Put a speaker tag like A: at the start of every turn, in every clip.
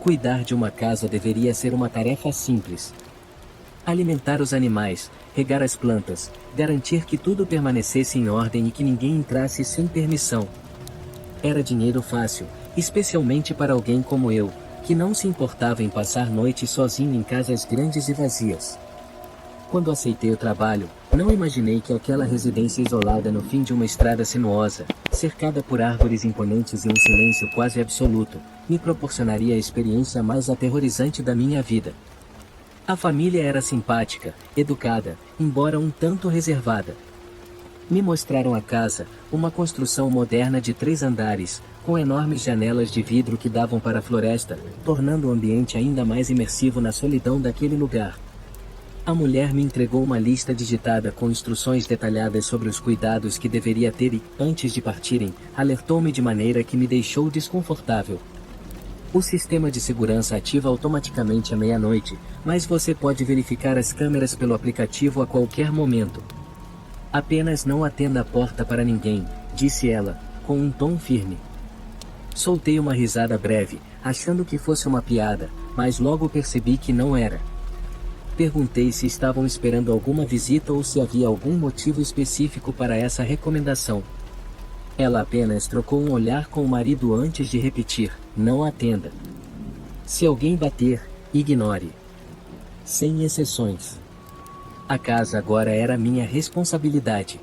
A: Cuidar de uma casa deveria ser uma tarefa simples. Alimentar os animais, regar as plantas, garantir que tudo permanecesse em ordem e que ninguém entrasse sem permissão. Era dinheiro fácil, especialmente para alguém como eu, que não se importava em passar noites sozinho em casas grandes e vazias. Quando aceitei o trabalho, não imaginei que aquela residência isolada no fim de uma estrada sinuosa, cercada por árvores imponentes e um silêncio quase absoluto, me proporcionaria a experiência mais aterrorizante da minha vida. A família era simpática, educada, embora um tanto reservada. Me mostraram a casa, uma construção moderna de 3 andares, com enormes janelas de vidro que davam para a floresta, tornando o ambiente ainda mais imersivo na solidão daquele lugar. A mulher me entregou uma lista digitada com instruções detalhadas sobre os cuidados que deveria ter e, antes de partirem, alertou-me de maneira que me deixou desconfortável. O sistema de segurança ativa automaticamente à meia-noite, mas você pode verificar as câmeras pelo aplicativo a qualquer momento. Apenas não atenda a porta para ninguém, disse ela, com um tom firme. Soltei uma risada breve, achando que fosse uma piada, mas logo percebi que não era. Perguntei se estavam esperando alguma visita ou se havia algum motivo específico para essa recomendação. Ela apenas trocou um olhar com o marido antes de repetir: não atenda. Se alguém bater, ignore. Sem exceções. A casa agora era minha responsabilidade.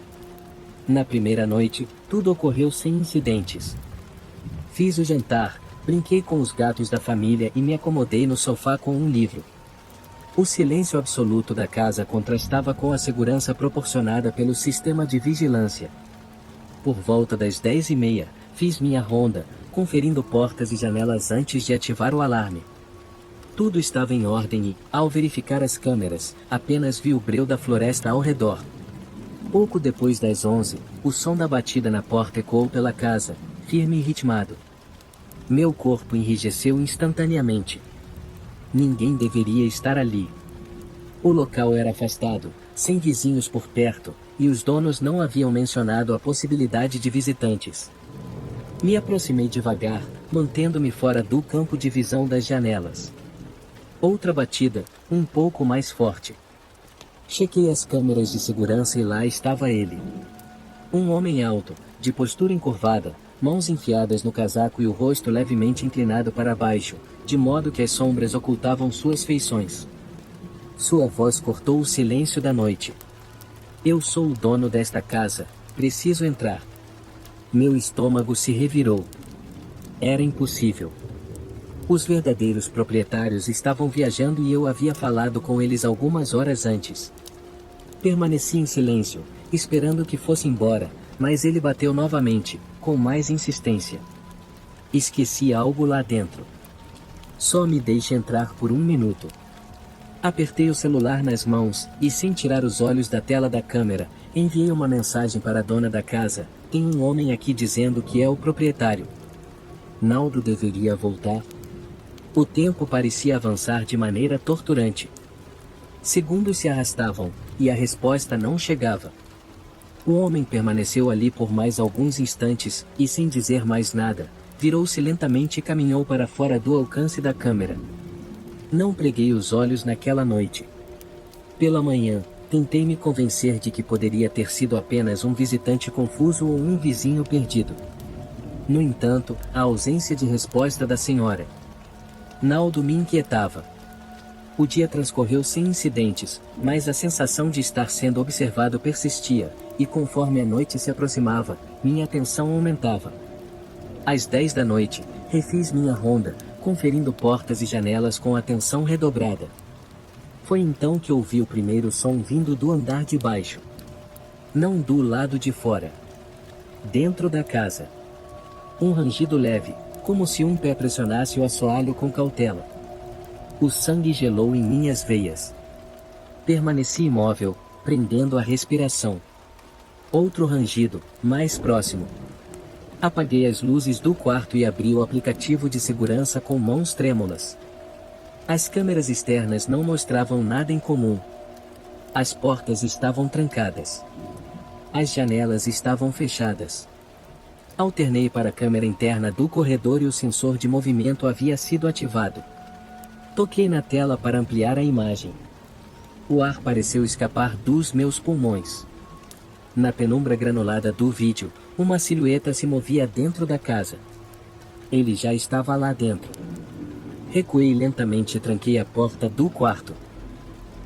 A: Na primeira noite, tudo ocorreu sem incidentes. Fiz o jantar, brinquei com os gatos da família e me acomodei no sofá com um livro. O silêncio absoluto da casa contrastava com a segurança proporcionada pelo sistema de vigilância. Por volta das 10h30, fiz minha ronda, conferindo portas e janelas antes de ativar o alarme. Tudo estava em ordem e, ao verificar as câmeras, apenas vi o breu da floresta ao redor. Pouco depois das 11, o som da batida na porta ecoou pela casa, firme e ritmado. Meu corpo enrijeceu instantaneamente. Ninguém deveria estar ali. O local era afastado, sem vizinhos por perto, e os donos não haviam mencionado a possibilidade de visitantes. Me aproximei devagar, mantendo-me fora do campo de visão das janelas. Outra batida, um pouco mais forte. Chequei as câmeras de segurança e lá estava ele. Um homem alto, de postura encurvada, mãos enfiadas no casaco e o rosto levemente inclinado para baixo, de modo que as sombras ocultavam suas feições. Sua voz cortou o silêncio da noite. Eu sou o dono desta casa, preciso entrar. Meu estômago se revirou. Era impossível. Os verdadeiros proprietários estavam viajando e eu havia falado com eles algumas horas antes. Permaneci em silêncio, esperando que fosse embora, mas ele bateu novamente, com mais insistência. Esqueci algo lá dentro. Só me deixe entrar por 1 minuto. Apertei o celular nas mãos, e sem tirar os olhos da tela da câmera, enviei uma mensagem para a dona da casa: tem um homem aqui dizendo que é o proprietário. Naldo deveria voltar? O tempo parecia avançar de maneira torturante. Segundos se arrastavam, e a resposta não chegava. O homem permaneceu ali por mais alguns instantes, e sem dizer mais nada, virou-se lentamente e caminhou para fora do alcance da câmera. Não preguei os olhos naquela noite. Pela manhã, tentei me convencer de que poderia ter sido apenas um visitante confuso ou um vizinho perdido. No entanto, a ausência de resposta da senhora Naldo me inquietava. O dia transcorreu sem incidentes, mas a sensação de estar sendo observado persistia, e conforme a noite se aproximava, minha atenção aumentava. Às 10 da noite, refiz minha ronda, conferindo portas e janelas com atenção redobrada. Foi então que ouvi o primeiro som vindo do andar de baixo. Não do lado de fora. Dentro da casa. Um rangido leve, como se um pé pressionasse o assoalho com cautela. O sangue gelou em minhas veias. Permaneci imóvel, prendendo a respiração. Outro rangido, mais próximo. Apaguei as luzes do quarto e abri o aplicativo de segurança com mãos trêmulas. As câmeras externas não mostravam nada em comum. As portas estavam trancadas. As janelas estavam fechadas. Alternei para a câmera interna do corredor e o sensor de movimento havia sido ativado. Toquei na tela para ampliar a imagem. O ar pareceu escapar dos meus pulmões. Na penumbra granulada do vídeo, uma silhueta se movia dentro da casa. Ele já estava lá dentro. Recuei lentamente e tranquei a porta do quarto.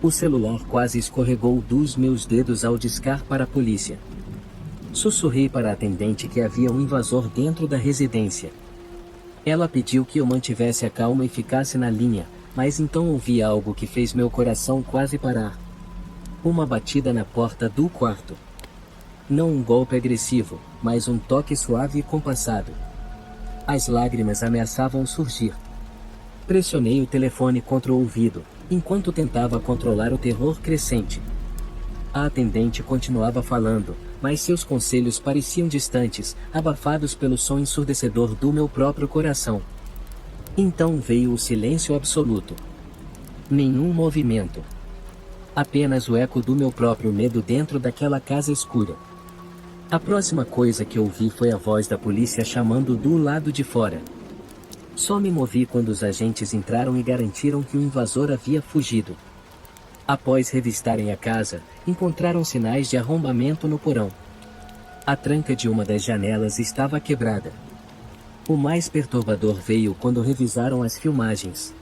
A: O celular quase escorregou dos meus dedos ao discar para a polícia. Sussurrei para a atendente que havia um invasor dentro da residência. Ela pediu que eu mantivesse a calma e ficasse na linha, mas então ouvi algo que fez meu coração quase parar. Uma batida na porta do quarto. Não um golpe agressivo, mas um toque suave e compassado. As lágrimas ameaçavam surgir. Pressionei o telefone contra o ouvido, enquanto tentava controlar o terror crescente. A atendente continuava falando, mas seus conselhos pareciam distantes, abafados pelo som ensurdecedor do meu próprio coração. Então veio o silêncio absoluto. Nenhum movimento. Apenas o eco do meu próprio medo dentro daquela casa escura. A próxima coisa que ouvi foi a voz da polícia chamando do lado de fora. Só me movi quando os agentes entraram e garantiram que o invasor havia fugido. Após revistarem a casa, encontraram sinais de arrombamento no porão. A tranca de uma das janelas estava quebrada. O mais perturbador veio quando revisaram as filmagens.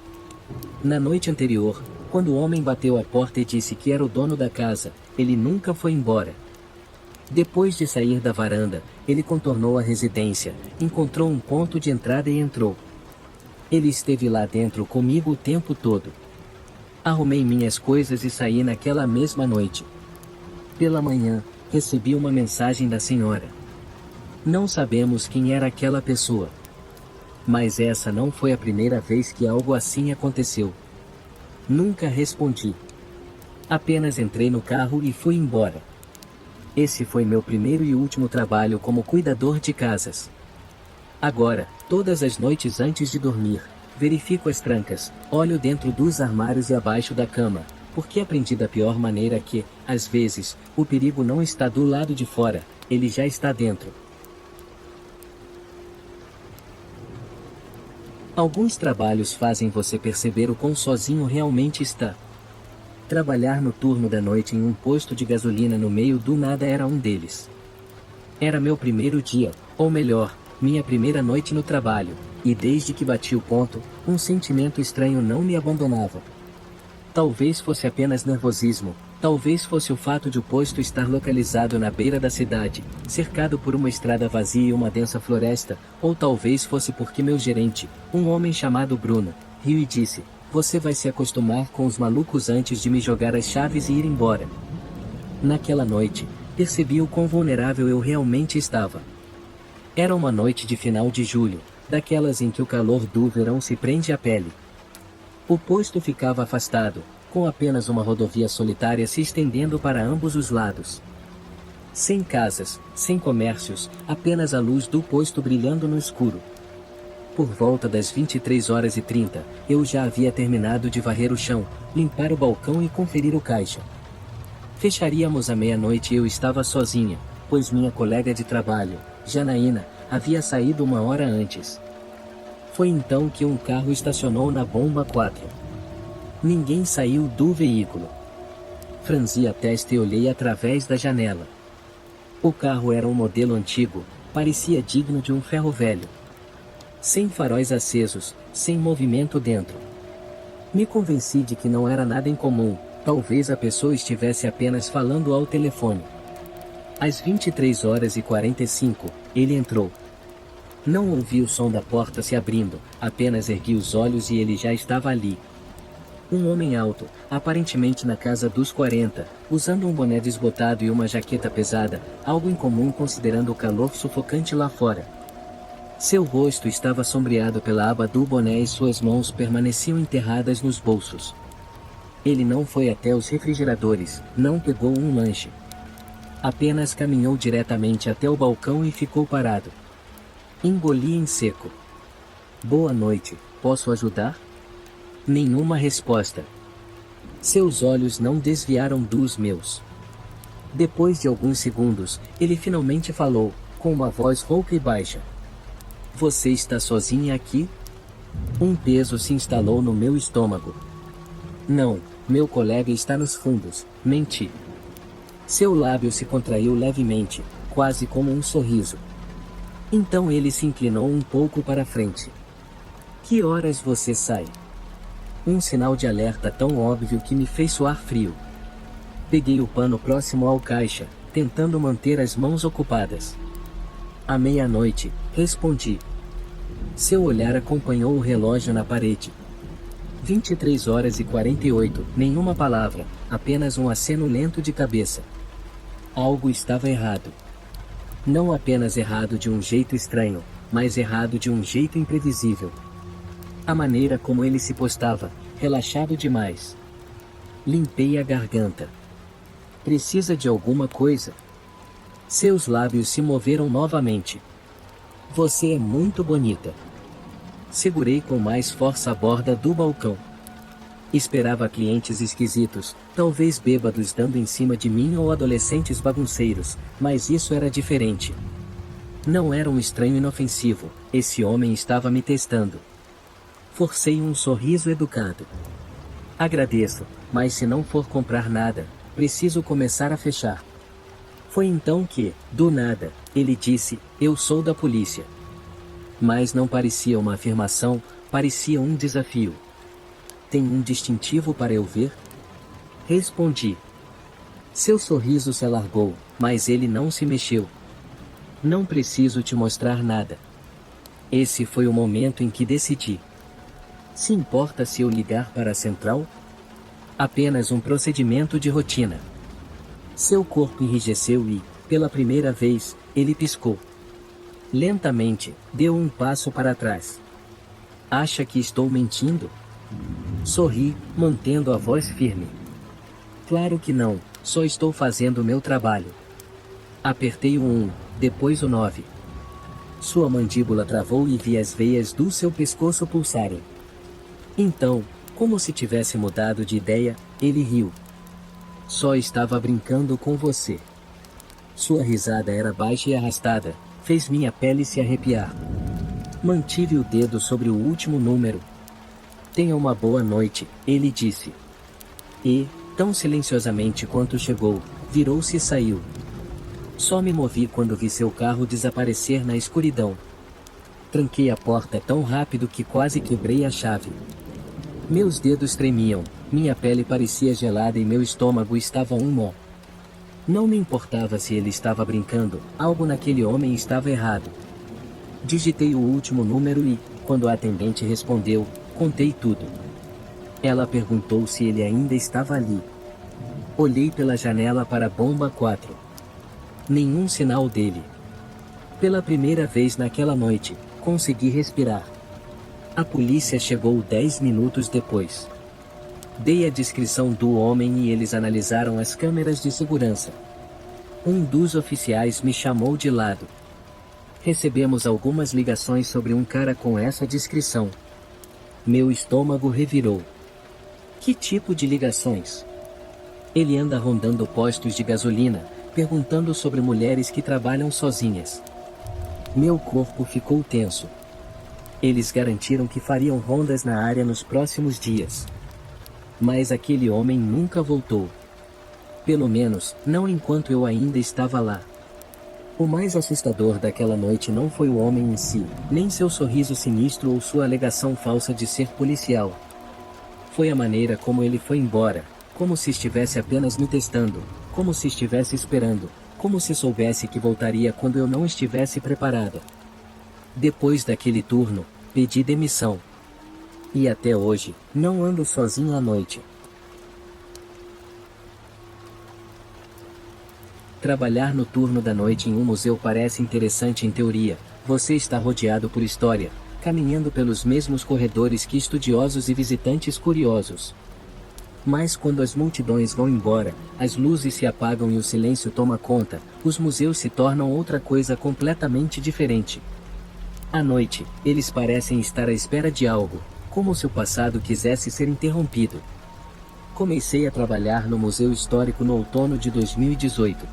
A: Na noite anterior, quando o homem bateu a porta e disse que era o dono da casa, ele nunca foi embora. Depois de sair da varanda, ele contornou a residência, encontrou um ponto de entrada e entrou. Ele esteve lá dentro comigo o tempo todo. Arrumei minhas coisas e saí naquela mesma noite. Pela manhã, recebi uma mensagem da senhora. Não sabemos quem era aquela pessoa. Mas essa não foi a primeira vez que algo assim aconteceu. Nunca respondi. Apenas entrei no carro e fui embora. Esse foi meu primeiro e último trabalho como cuidador de casas. Agora, todas as noites antes de dormir, verifico as trancas, olho dentro dos armários e abaixo da cama, porque aprendi da pior maneira que, às vezes, o perigo não está do lado de fora, ele já está dentro. Alguns trabalhos fazem você perceber o quão sozinho realmente está. Trabalhar no turno da noite em um posto de gasolina no meio do nada era um deles. Era meu primeiro dia, ou melhor, minha primeira noite no trabalho, e desde que bati o ponto, um sentimento estranho não me abandonava. Talvez fosse apenas nervosismo, talvez fosse o fato de o posto estar localizado na beira da cidade, cercado por uma estrada vazia e uma densa floresta, ou talvez fosse porque meu gerente, um homem chamado Bruno, riu e disse: "Você vai se acostumar com os malucos antes de me jogar as chaves e ir embora." Naquela noite, percebi o quão vulnerável eu realmente estava. Era uma noite de final de julho, daquelas em que o calor do verão se prende à pele. O posto ficava afastado, com apenas uma rodovia solitária se estendendo para ambos os lados. Sem casas, sem comércios, apenas a luz do posto brilhando no escuro. Por volta das 23h30, eu já havia terminado de varrer o chão, limpar o balcão e conferir o caixa. Fecharíamos à meia-noite e eu estava sozinha, pois minha colega de trabalho, Janaína, havia saído uma hora antes. Foi então que um carro estacionou na bomba 4. Ninguém saiu do veículo. Franzi a testa e olhei através da janela. O carro era um modelo antigo, parecia digno de um ferro velho. Sem faróis acesos, sem movimento dentro. Me convenci de que não era nada incomum, talvez a pessoa estivesse apenas falando ao telefone. Às 23h45, ele entrou. Não ouvi o som da porta se abrindo, apenas ergui os olhos e ele já estava ali. Um homem alto, aparentemente na casa dos 40, usando um boné desbotado e uma jaqueta pesada, algo incomum considerando o calor sufocante lá fora. Seu rosto estava sombreado pela aba do boné e suas mãos permaneciam enterradas nos bolsos. Ele não foi até os refrigeradores, não pegou um lanche. Apenas caminhou diretamente até o balcão e ficou parado. Engoli em seco. "Boa noite, posso ajudar?" Nenhuma resposta. Seus olhos não desviaram dos meus. Depois de alguns segundos, ele finalmente falou, com uma voz rouca e baixa: "Você está sozinha aqui?" Um peso se instalou no meu estômago. Não, meu colega está nos fundos, menti. Seu lábio se contraiu levemente, quase como um sorriso. Então ele se inclinou um pouco para frente. Que horas você sai? Um sinal de alerta tão óbvio que me fez suar frio. Peguei o pano próximo ao caixa, tentando manter as mãos ocupadas. À meia-noite, respondi. Seu olhar acompanhou o relógio na parede. 23 horas e 48, nenhuma palavra, apenas um aceno lento de cabeça. Algo estava errado. Não apenas errado de um jeito estranho, mas errado de um jeito imprevisível. A maneira como ele se postava, relaxado demais. Limpei a garganta. Precisa de alguma coisa? Seus lábios se moveram novamente. Você é muito bonita. Segurei com mais força a borda do balcão. Esperava clientes esquisitos, talvez bêbados dando em cima de mim ou adolescentes bagunceiros, mas isso era diferente. Não era um estranho inofensivo, esse homem estava me testando. Forcei um sorriso educado. Agradeço, mas se não for comprar nada, preciso começar a fechar. Foi então que, do nada, ele disse, eu sou da polícia. Mas não parecia uma afirmação, parecia um desafio. Tem um distintivo para eu ver? Respondi. Seu sorriso se alargou, mas ele não se mexeu. Não preciso te mostrar nada. Esse foi o momento em que decidi. Se importa se eu ligar para a central? Apenas um procedimento de rotina. Seu corpo enrijeceu e, pela primeira vez, ele piscou. Lentamente, deu um passo para trás. Acha que estou mentindo? Sorri, mantendo a voz firme. Claro que não, só estou fazendo o meu trabalho. Apertei o 1, depois o 9. Sua mandíbula travou e vi as veias do seu pescoço pulsarem. Então, como se tivesse mudado de ideia, ele riu. Só estava brincando com você. Sua risada era baixa e arrastada, fez minha pele se arrepiar. Mantive o dedo sobre o último número. Tenha uma boa noite, ele disse. E, tão silenciosamente quanto chegou, virou-se e saiu. Só me movi quando vi seu carro desaparecer na escuridão. Tranquei a porta tão rápido que quase quebrei a chave. Meus dedos tremiam, minha pele parecia gelada e meu estômago estava um nó. Não me importava se ele estava brincando, algo naquele homem estava errado. Digitei o último número e, quando a atendente respondeu, contei tudo. Ela perguntou se ele ainda estava ali. Olhei pela janela para a bomba 4. Nenhum sinal dele. Pela primeira vez naquela noite, consegui respirar. A polícia chegou 10 minutos depois. Dei a descrição do homem e eles analisaram as câmeras de segurança. Um dos oficiais me chamou de lado. Recebemos algumas ligações sobre um cara com essa descrição. Meu estômago revirou. Que tipo de ligações? Ele anda rondando postos de gasolina, perguntando sobre mulheres que trabalham sozinhas. Meu corpo ficou tenso. Eles garantiram que fariam rondas na área nos próximos dias. Mas aquele homem nunca voltou. Pelo menos, não enquanto eu ainda estava lá. O mais assustador daquela noite não foi o homem em si, nem seu sorriso sinistro ou sua alegação falsa de ser policial. Foi a maneira como ele foi embora, como se estivesse apenas me testando, como se estivesse esperando, como se soubesse que voltaria quando eu não estivesse preparada. Depois daquele turno, pedi demissão. E até hoje, não ando sozinho à noite. Trabalhar no turno da noite em um museu parece interessante em teoria. Você está rodeado por história, caminhando pelos mesmos corredores que estudiosos e visitantes curiosos. Mas quando as multidões vão embora, as luzes se apagam e o silêncio toma conta, os museus se tornam outra coisa completamente diferente. À noite, eles parecem estar à espera de algo, como se o passado quisesse ser interrompido. Comecei a trabalhar no Museu Histórico no outono de 2018.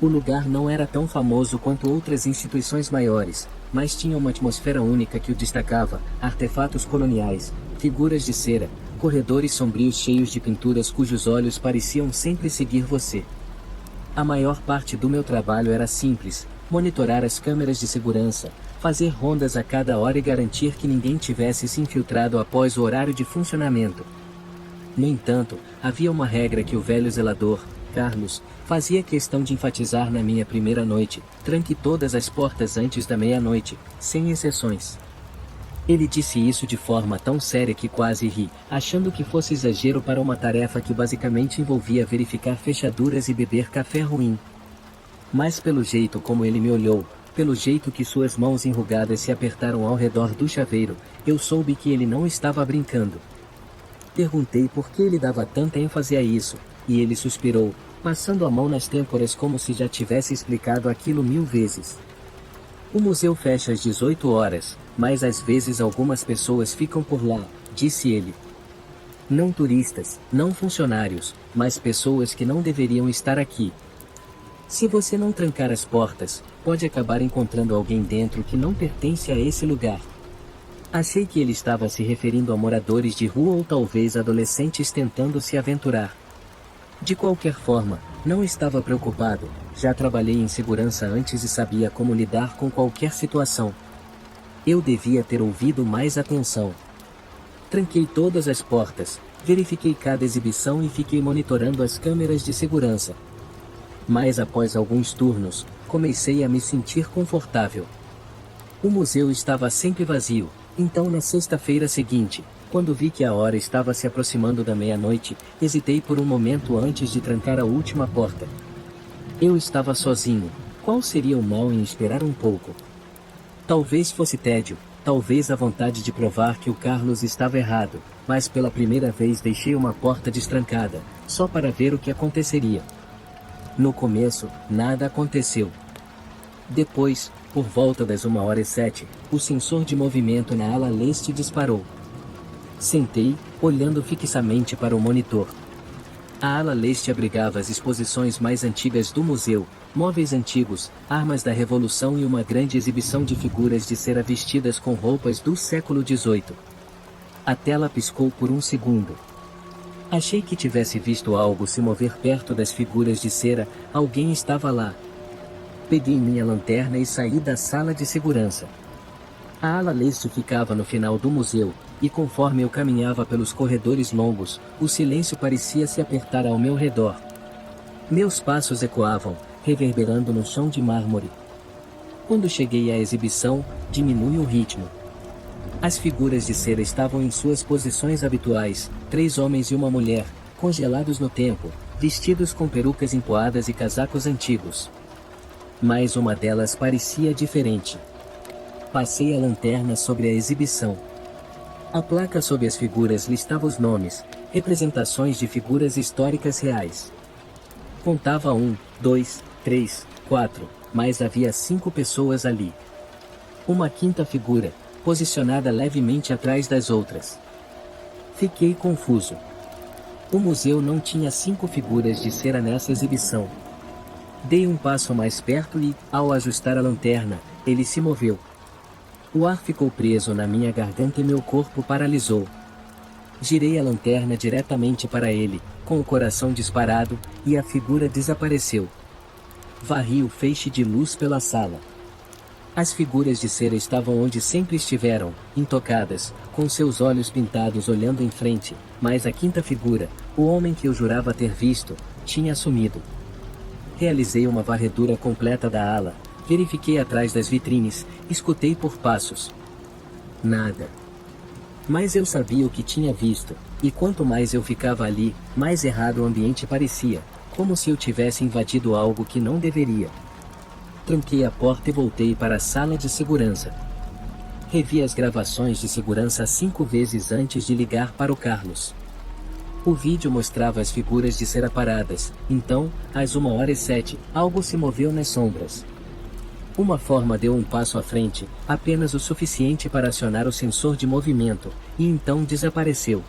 A: O lugar não era tão famoso quanto outras instituições maiores, mas tinha uma atmosfera única que o destacava: artefatos coloniais, figuras de cera, corredores sombrios cheios de pinturas cujos olhos pareciam sempre seguir você. A maior parte do meu trabalho era simples: monitorar as câmeras de segurança, fazer rondas a cada hora e garantir que ninguém tivesse se infiltrado após o horário de funcionamento. No entanto, havia uma regra que o velho zelador, Carlos, fazia questão de enfatizar na minha primeira noite: tranque todas as portas antes da meia-noite, sem exceções. Ele disse isso de forma tão séria que quase ri, achando que fosse exagero para uma tarefa que basicamente envolvia verificar fechaduras e beber café ruim. Mas pelo jeito como ele me olhou, pelo jeito que suas mãos enrugadas se apertaram ao redor do chaveiro, eu soube que ele não estava brincando. Perguntei por que ele dava tanta ênfase a isso, e ele suspirou, passando a mão nas têmporas como se já tivesse explicado aquilo 1000 vezes. O museu fecha às 18 horas, mas às vezes algumas pessoas ficam por lá, disse ele. Não turistas, não funcionários, mas pessoas que não deveriam estar aqui. Se você não trancar as portas, pode acabar encontrando alguém dentro que não pertence a esse lugar. Achei que ele estava se referindo a moradores de rua ou talvez adolescentes tentando se aventurar. De qualquer forma, não estava preocupado, já trabalhei em segurança antes e sabia como lidar com qualquer situação. Eu devia ter ouvido mais atenção. Tranquei todas as portas, verifiquei cada exibição e fiquei monitorando as câmeras de segurança. Mas após alguns turnos, comecei a me sentir confortável. O museu estava sempre vazio, então na sexta-feira seguinte, quando vi que a hora estava se aproximando da meia-noite, hesitei por um momento antes de trancar a última porta. Eu estava sozinho, qual seria o mal em esperar um pouco? Talvez fosse tédio, talvez a vontade de provar que o Carlos estava errado, mas pela primeira vez deixei uma porta destrancada, só para ver o que aconteceria. No começo, nada aconteceu. Depois, por volta das 1h07, o sensor de movimento na ala leste disparou. Sentei, olhando fixamente para o monitor. A ala leste abrigava as exposições mais antigas do museu, móveis antigos, armas da Revolução e uma grande exibição de figuras de cera vestidas com roupas do século XVIII. A tela piscou por um segundo. Achei que tivesse visto algo se mover perto das figuras de cera, alguém estava lá. Peguei minha lanterna e saí da sala de segurança. A ala leste ficava no final do museu, e conforme eu caminhava pelos corredores longos, o silêncio parecia se apertar ao meu redor. Meus passos ecoavam, reverberando no chão de mármore. Quando cheguei à exibição, diminui o ritmo. As figuras de cera estavam em suas posições habituais, 3 homens e uma mulher, congelados no tempo, vestidos com perucas empoadas e casacos antigos. Mas uma delas parecia diferente. Passei a lanterna sobre a exibição. A placa sob as figuras listava os nomes, representações de figuras históricas reais. Contava 1, 2, 3, 4, mas havia 5 pessoas ali. Uma quinta figura, posicionada levemente atrás das outras. Fiquei confuso. O museu não tinha 5 figuras de cera nessa exibição. Dei um passo mais perto e, ao ajustar a lanterna, ele se moveu. O ar ficou preso na minha garganta e meu corpo paralisou. Girei a lanterna diretamente para ele, com o coração disparado, e a figura desapareceu. Varri o feixe de luz pela sala. As figuras de cera estavam onde sempre estiveram, intocadas, com seus olhos pintados olhando em frente, mas a quinta figura, o homem que eu jurava ter visto, tinha sumido. Realizei uma varredura completa da ala, verifiquei atrás das vitrines, escutei por passos. Nada. Mas eu sabia o que tinha visto, e quanto mais eu ficava ali, mais errado o ambiente parecia, como se eu tivesse invadido algo que não deveria. Tranquei a porta e voltei para a sala de segurança. Revi as gravações de segurança 5 vezes antes de ligar para o Carlos. O vídeo mostrava as figuras de cera paradas, então, às 1h07, algo se moveu nas sombras. Uma forma deu um passo à frente, apenas o suficiente para acionar o sensor de movimento, e então desapareceu.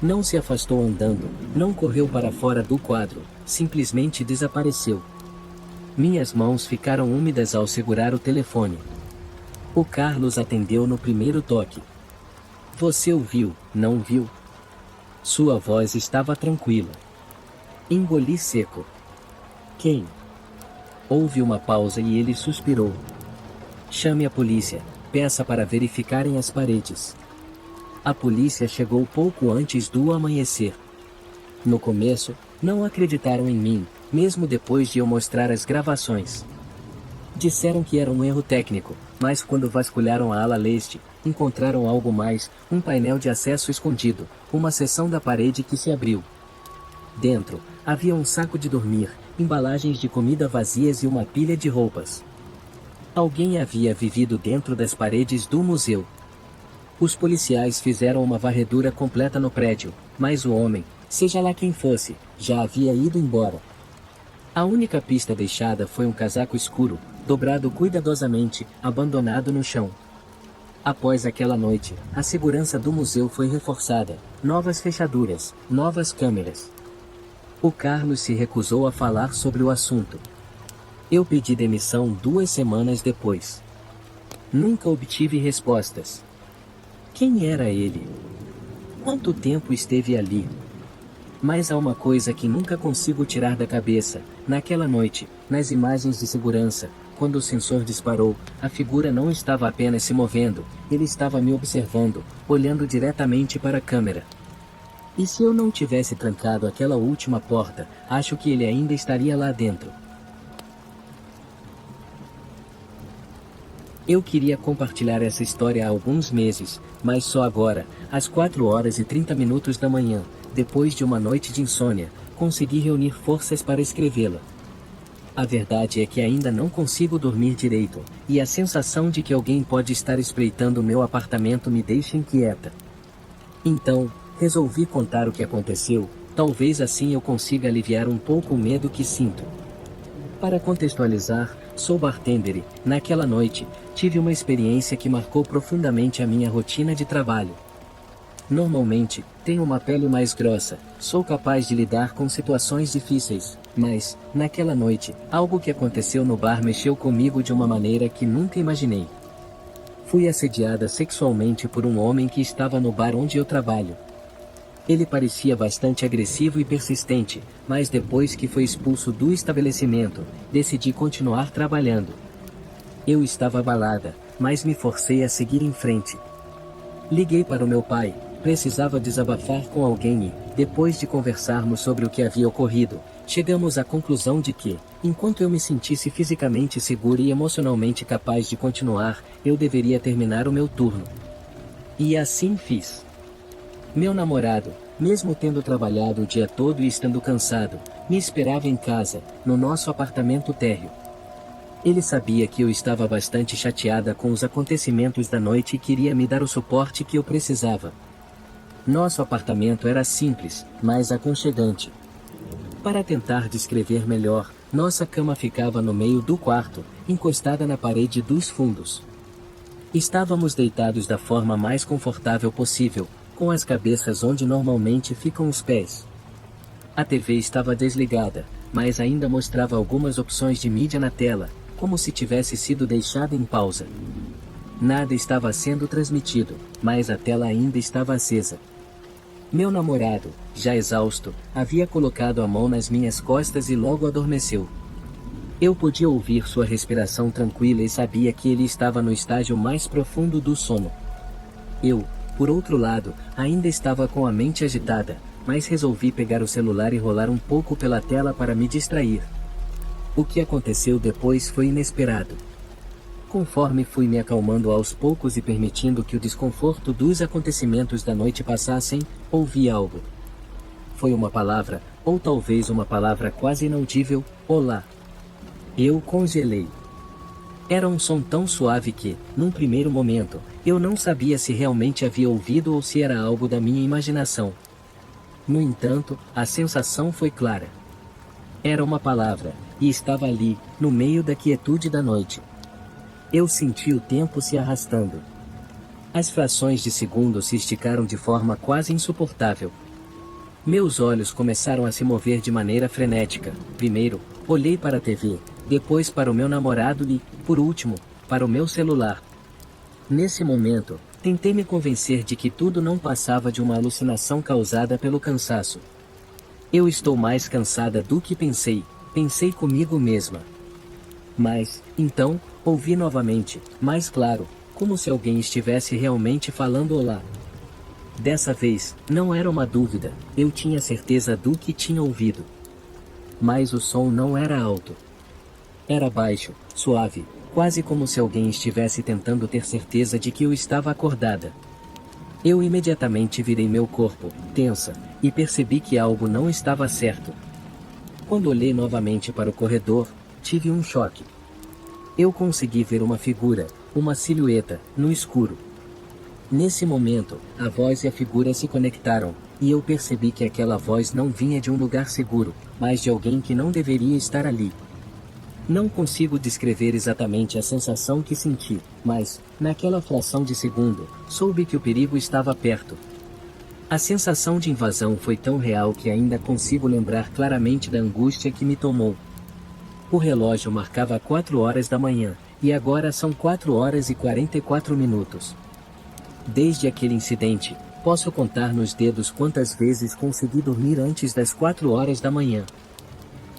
A: Não se afastou andando, não correu para fora do quadro, simplesmente desapareceu. Minhas mãos ficaram úmidas ao segurar o telefone. O Carlos atendeu no primeiro toque. Você ouviu, não viu? Sua voz estava tranquila. Engoli seco. Quem? Houve uma pausa e ele suspirou. Chame a polícia, peça para verificarem as paredes. A polícia chegou pouco antes do amanhecer. No começo, não acreditaram em mim, mesmo depois de eu mostrar as gravações. Disseram que era um erro técnico, mas quando vasculharam a ala leste, encontraram algo mais, um painel de acesso escondido, uma seção da parede que se abriu. Dentro, havia um saco de dormir, embalagens de comida vazias e uma pilha de roupas. Alguém havia vivido dentro das paredes do museu. Os policiais fizeram uma varredura completa no prédio, mas o homem, seja lá quem fosse, já havia ido embora. A única pista deixada foi um casaco escuro, dobrado cuidadosamente, abandonado no chão. Após aquela noite, a segurança do museu foi reforçada, novas fechaduras, novas câmeras. O Carlos se recusou a falar sobre o assunto. Eu pedi demissão 2 semanas depois. Nunca obtive respostas. Quem era ele? Quanto tempo esteve ali? Mas há uma coisa que nunca consigo tirar da cabeça. Naquela noite, nas imagens de segurança, quando o sensor disparou, a figura não estava apenas se movendo, ele estava me observando, olhando diretamente para a câmera. E se eu não tivesse trancado aquela última porta, acho que ele ainda estaria lá dentro. Eu queria compartilhar essa história há alguns meses, mas só agora, às 4h30 da manhã, depois de uma noite de insônia, consegui reunir forças para escrevê-la. A verdade é que ainda não consigo dormir direito, e a sensação de que alguém pode estar espreitando meu apartamento me deixa inquieta. Então, resolvi contar o que aconteceu, talvez assim eu consiga aliviar um pouco o medo que sinto. Para contextualizar, sou bartender e, naquela noite, tive uma experiência que marcou profundamente a minha rotina de trabalho. Normalmente, tenho uma pele mais grossa, sou capaz de lidar com situações difíceis, mas, naquela noite, algo que aconteceu no bar mexeu comigo de uma maneira que nunca imaginei. Fui assediada sexualmente por um homem que estava no bar onde eu trabalho. Ele parecia bastante agressivo e persistente, mas depois que foi expulso do estabelecimento, decidi continuar trabalhando. Eu estava abalada, mas me forcei a seguir em frente. Liguei para o meu pai, precisava desabafar com alguém e, depois de conversarmos sobre o que havia ocorrido, chegamos à conclusão de que, enquanto eu me sentisse fisicamente segura e emocionalmente capaz de continuar, eu deveria terminar o meu turno. E assim fiz. Meu namorado, mesmo tendo trabalhado o dia todo e estando cansado, me esperava em casa, no nosso apartamento térreo. Ele sabia que eu estava bastante chateada com os acontecimentos da noite e queria me dar o suporte que eu precisava. Nosso apartamento era simples, mas aconchegante. Para tentar descrever melhor, nossa cama ficava no meio do quarto, encostada na parede dos fundos. Estávamos deitados da forma mais confortável possível, com as cabeças onde normalmente ficam os pés. A TV estava desligada, mas ainda mostrava algumas opções de mídia na tela, como se tivesse sido deixada em pausa. Nada estava sendo transmitido, mas a tela ainda estava acesa. Meu namorado, já exausto, havia colocado a mão nas minhas costas e logo adormeceu. Eu podia ouvir sua respiração tranquila e sabia que ele estava no estágio mais profundo do sono. Eu, por outro lado, ainda estava com a mente agitada, mas resolvi pegar o celular e rolar um pouco pela tela para me distrair. O que aconteceu depois foi inesperado. Conforme fui me acalmando aos poucos e permitindo que o desconforto dos acontecimentos da noite passassem, ouvi algo. Foi uma palavra, ou talvez uma palavra quase inaudível: olá. Eu congelei. Era um som tão suave que, num primeiro momento, eu não sabia se realmente havia ouvido ou se era algo da minha imaginação. No entanto, a sensação foi clara. Era uma palavra, e estava ali, no meio da quietude da noite. Eu senti o tempo se arrastando. As frações de segundo se esticaram de forma quase insuportável. Meus olhos começaram a se mover de maneira frenética. Primeiro, olhei para a TV, depois para o meu namorado e, por último, para o meu celular. Nesse momento, tentei me convencer de que tudo não passava de uma alucinação causada pelo cansaço. Eu estou mais cansada do que pensei comigo mesma. Mas, então, ouvi novamente, mais claro, como se alguém estivesse realmente falando olá. Dessa vez, não era uma dúvida, eu tinha certeza do que tinha ouvido. Mas o som não era alto. Era baixo, suave, quase como se alguém estivesse tentando ter certeza de que eu estava acordada. Eu imediatamente virei meu corpo, tensa, e percebi que algo não estava certo. Quando olhei novamente para o corredor, tive um choque. Eu consegui ver uma figura, uma silhueta, no escuro. Nesse momento, a voz e a figura se conectaram, e eu percebi que aquela voz não vinha de um lugar seguro, mas de alguém que não deveria estar ali. Não consigo descrever exatamente a sensação que senti, mas, naquela fração de segundo, soube que o perigo estava perto. A sensação de invasão foi tão real que ainda consigo lembrar claramente da angústia que me tomou. O relógio marcava 4 horas da manhã, e agora são 4 horas e 44 minutos. Desde aquele incidente, posso contar nos dedos quantas vezes consegui dormir antes das 4 horas da manhã.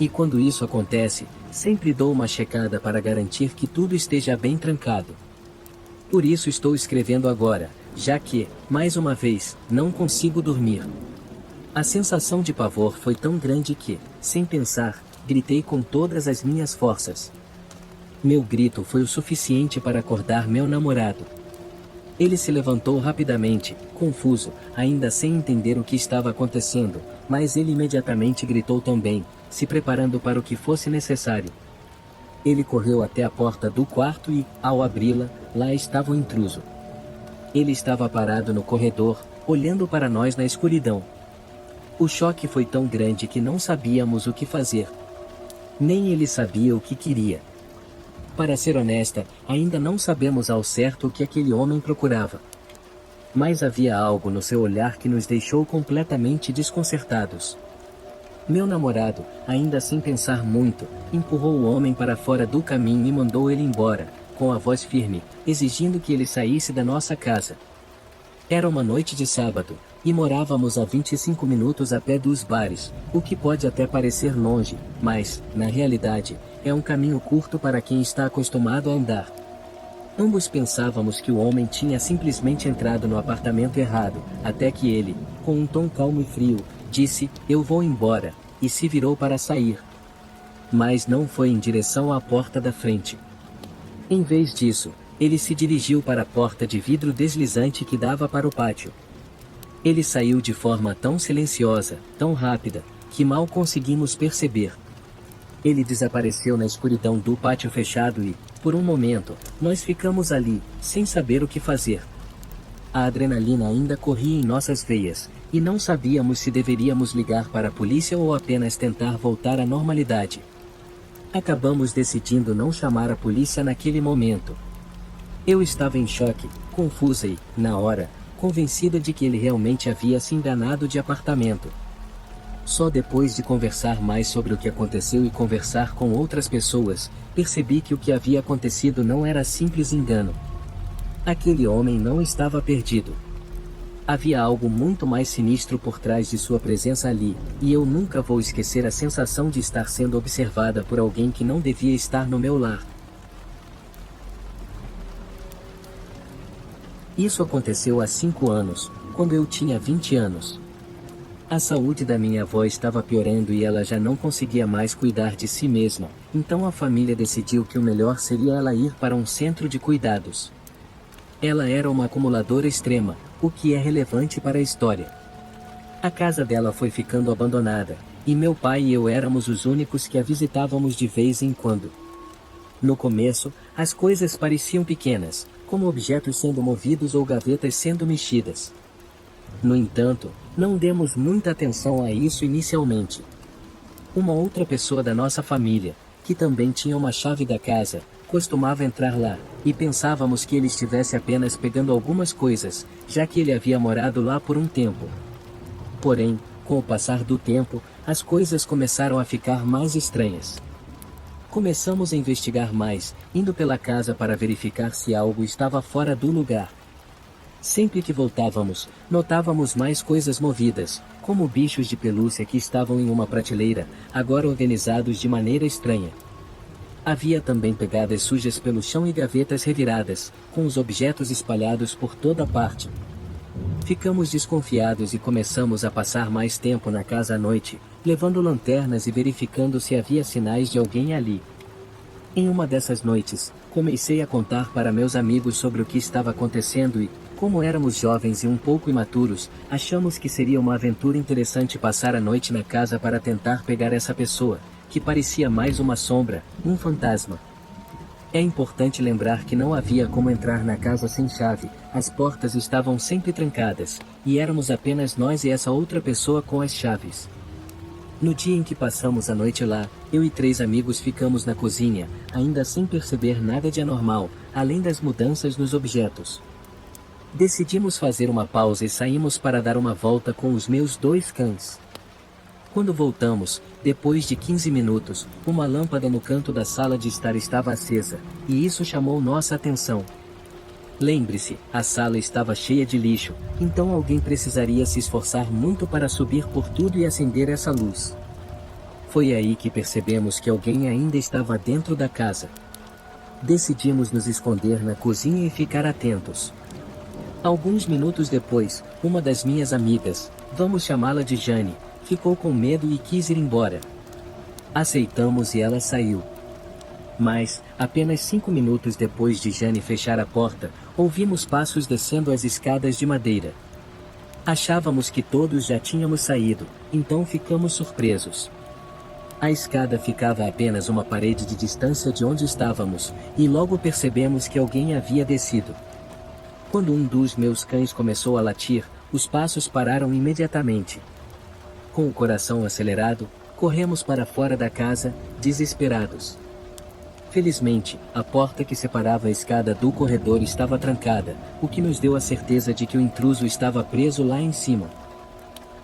A: E quando isso acontece, sempre dou uma checada para garantir que tudo esteja bem trancado. Por isso estou escrevendo agora, já que, mais uma vez, não consigo dormir. A sensação de pavor foi tão grande que, sem pensar, gritei com todas as minhas forças. Meu grito foi o suficiente para acordar meu namorado. Ele se levantou rapidamente, confuso, ainda sem entender o que estava acontecendo, mas ele imediatamente gritou também, se preparando para o que fosse necessário. Ele correu até a porta do quarto e, ao abri-la, lá estava o intruso. Ele estava parado no corredor, olhando para nós na escuridão. O choque foi tão grande que não sabíamos o que fazer. Nem ele sabia o que queria. Para ser honesta, ainda não sabemos ao certo o que aquele homem procurava. Mas havia algo no seu olhar que nos deixou completamente desconcertados. Meu namorado, ainda sem pensar muito, empurrou o homem para fora do caminho e mandou ele embora, com a voz firme, exigindo que ele saísse da nossa casa. Era uma noite de sábado, e morávamos a 25 minutos a pé dos bares, o que pode até parecer longe, mas, na realidade, é um caminho curto para quem está acostumado a andar. Ambos pensávamos que o homem tinha simplesmente entrado no apartamento errado, até que ele, com um tom calmo e frio, disse, "Eu vou embora", e se virou para sair. Mas não foi em direção à porta da frente. Em vez disso, ele se dirigiu para a porta de vidro deslizante que dava para o pátio. Ele saiu de forma tão silenciosa, tão rápida, que mal conseguimos perceber. Ele desapareceu na escuridão do pátio fechado e, por um momento, nós ficamos ali, sem saber o que fazer. A adrenalina ainda corria em nossas veias, e não sabíamos se deveríamos ligar para a polícia ou apenas tentar voltar à normalidade. Acabamos decidindo não chamar a polícia naquele momento. Eu estava em choque, confusa e, na hora, convencida de que ele realmente havia se enganado de apartamento. Só depois de conversar mais sobre o que aconteceu e conversar com outras pessoas, percebi que o que havia acontecido não era simples engano. Aquele homem não estava perdido. Havia algo muito mais sinistro por trás de sua presença ali, e eu nunca vou esquecer a sensação de estar sendo observada por alguém que não devia estar no meu lar. Isso aconteceu há 5 anos, quando eu tinha 20 anos. A saúde da minha avó estava piorando e ela já não conseguia mais cuidar de si mesma, então a família decidiu que o melhor seria ela ir para um centro de cuidados. Ela era uma acumuladora extrema, o que é relevante para a história. A casa dela foi ficando abandonada, e meu pai e eu éramos os únicos que a visitávamos de vez em quando. No começo, as coisas pareciam pequenas, como objetos sendo movidos ou gavetas sendo mexidas. No entanto, não demos muita atenção a isso inicialmente. Uma outra pessoa da nossa família, que também tinha uma chave da casa, costumava entrar lá, e pensávamos que ele estivesse apenas pegando algumas coisas, já que ele havia morado lá por um tempo. Porém, com o passar do tempo, as coisas começaram a ficar mais estranhas. Começamos a investigar mais, indo pela casa para verificar se algo estava fora do lugar. Sempre que voltávamos, notávamos mais coisas movidas, como bichos de pelúcia que estavam em uma prateleira, agora organizados de maneira estranha. Havia também pegadas sujas pelo chão e gavetas reviradas, com os objetos espalhados por toda parte. Ficamos desconfiados e começamos a passar mais tempo na casa à noite, levando lanternas e verificando se havia sinais de alguém ali. Em uma dessas noites, comecei a contar para meus amigos sobre o que estava acontecendo e, como éramos jovens e um pouco imaturos, achamos que seria uma aventura interessante passar a noite na casa para tentar pegar essa pessoa, que parecia mais uma sombra, um fantasma. É importante lembrar que não havia como entrar na casa sem chave, as portas estavam sempre trancadas, e éramos apenas nós e essa outra pessoa com as chaves. No dia em que passamos a noite lá, eu e 3 amigos ficamos na cozinha, ainda sem perceber nada de anormal, além das mudanças nos objetos. Decidimos fazer uma pausa e saímos para dar uma volta com os meus 2 cães. Quando voltamos, depois de 15 minutos, uma lâmpada no canto da sala de estar estava acesa, e isso chamou nossa atenção. Lembre-se, a sala estava cheia de lixo, então alguém precisaria se esforçar muito para subir por tudo e acender essa luz. Foi aí que percebemos que alguém ainda estava dentro da casa. Decidimos nos esconder na cozinha e ficar atentos. Alguns minutos depois, uma das minhas amigas, vamos chamá-la de Jane, ficou com medo e quis ir embora. Aceitamos e ela saiu. Mas, apenas 5 minutos depois de Jane fechar a porta, ouvimos passos descendo as escadas de madeira. Achávamos que todos já tínhamos saído, então ficamos surpresos. A escada ficava a apenas uma parede de distância de onde estávamos, e logo percebemos que alguém havia descido. Quando um dos meus cães começou a latir, os passos pararam imediatamente. Com o coração acelerado, corremos para fora da casa, desesperados. Felizmente, a porta que separava a escada do corredor estava trancada, o que nos deu a certeza de que o intruso estava preso lá em cima.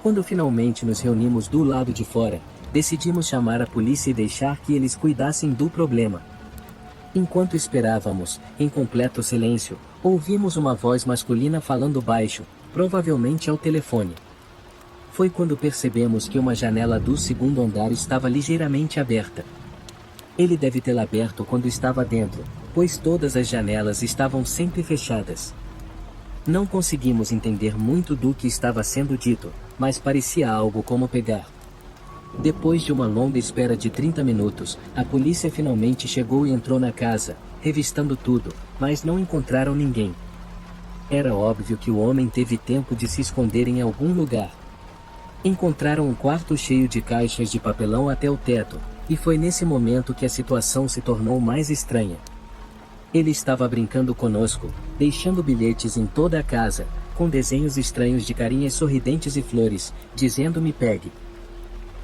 A: Quando finalmente nos reunimos do lado de fora, decidimos chamar a polícia e deixar que eles cuidassem do problema. Enquanto esperávamos, em completo silêncio, ouvimos uma voz masculina falando baixo, provavelmente ao telefone. Foi quando percebemos que uma janela do 2º andar estava ligeiramente aberta. Ele deve tê-la aberto quando estava dentro, pois todas as janelas estavam sempre fechadas. Não conseguimos entender muito do que estava sendo dito, mas parecia algo como pegar. Depois de uma longa espera de 30 minutos, a polícia finalmente chegou e entrou na casa, revistando tudo, mas não encontraram ninguém. Era óbvio que o homem teve tempo de se esconder em algum lugar. Encontraram um quarto cheio de caixas de papelão até o teto, e foi nesse momento que a situação se tornou mais estranha. Ele estava brincando conosco, deixando bilhetes em toda a casa, com desenhos estranhos de carinhas sorridentes e flores, dizendo "me pegue".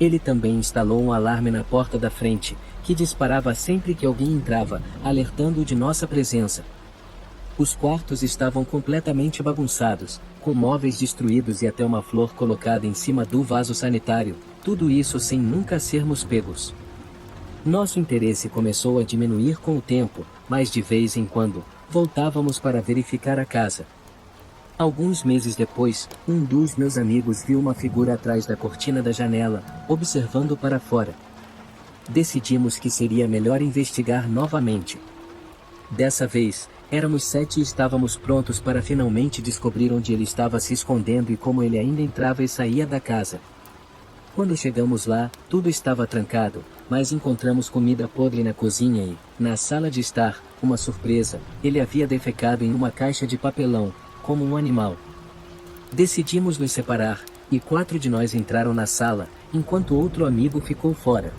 A: Ele também instalou um alarme na porta da frente, que disparava sempre que alguém entrava, alertando de nossa presença. Os quartos estavam completamente bagunçados, com móveis destruídos e até uma flor colocada em cima do vaso sanitário, tudo isso sem nunca sermos pegos. Nosso interesse começou a diminuir com o tempo, mas de vez em quando, voltávamos para verificar a casa. Alguns meses depois, um dos meus amigos viu uma figura atrás da cortina da janela, observando para fora. Decidimos que seria melhor investigar novamente. Dessa vez, éramos 7 e estávamos prontos para finalmente descobrir onde ele estava se escondendo e como ele ainda entrava e saía da casa. Quando chegamos lá, tudo estava trancado, mas encontramos comida podre na cozinha e, na sala de estar, uma surpresa, ele havia defecado em uma caixa de papelão, como um animal. Decidimos nos separar, e 4 de nós entraram na sala, enquanto outro amigo ficou fora.